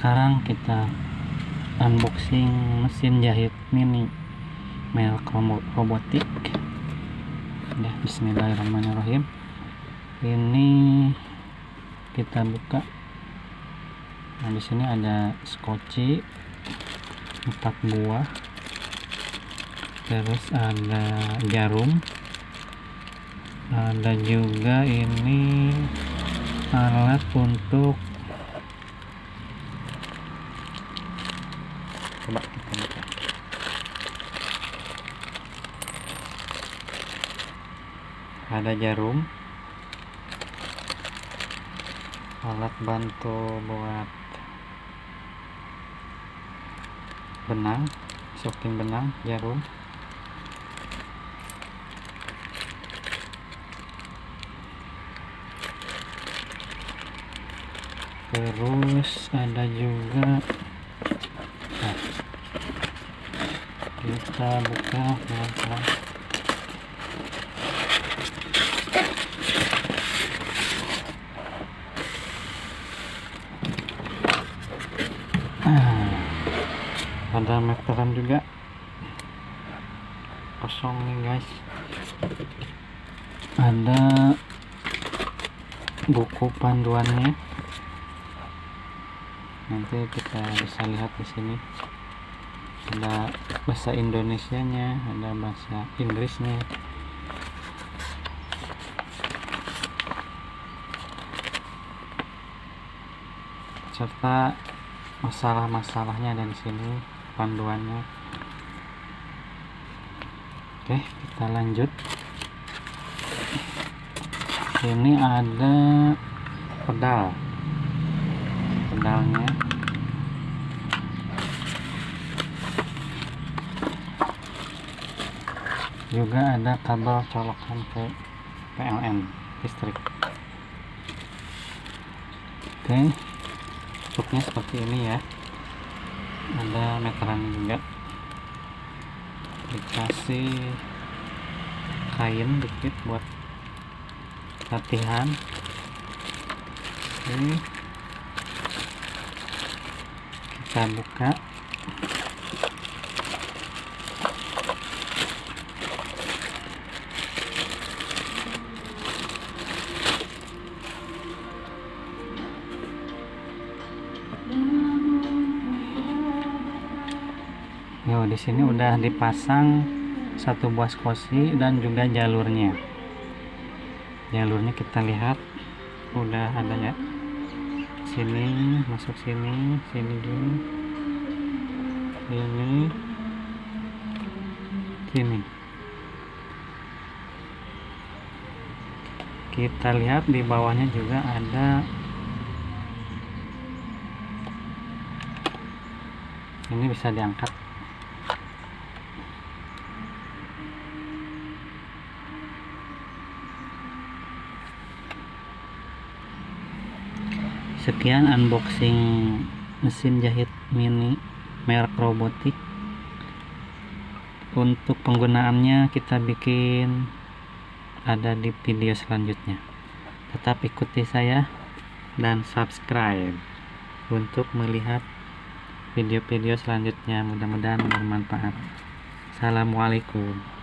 Sekarang kita unboxing mesin jahit mini merek Robotik. Ya, bismillahirrahmanirrahim. Ini kita buka. Nah, di sini ada skoci 4 buah. Terus ada jarum. Ada juga ini alat untuk coba kita buka. Ada jarum, alat bantu buat benang, soking benang, jarum, terus ada juga. Nah, kita buka pelan-pelan. Ada meteran juga, kosong nih guys. Ada buku panduannya, nanti kita bisa lihat di sini. Ada bahasa Indonesianya, ada bahasa Inggrisnya. Serta masalah-masalahnya ada di sini, panduannya. Oke, kita lanjut. Ini ada pedalnya. Juga ada kabel colokan ke PLN listrik. Oke, bentuknya seperti ini ya. Ada meteran juga, dikasih kain dikit buat latihan. Oke, kita buka. Yo, di sini udah dipasang satu buah skoci dan juga jalurnya. Jalurnya kita lihat udah ada ya. Sini masuk sini, sini dulu. Sini. Kita lihat di bawahnya juga ada. Ini bisa diangkat. Sekian unboxing mesin jahit mini merek Robotik. Untuk penggunaannya kita bikin ada di video selanjutnya. Tetap ikuti saya dan subscribe untuk melihat video-video selanjutnya. Mudah-mudahan bermanfaat. Assalamualaikum.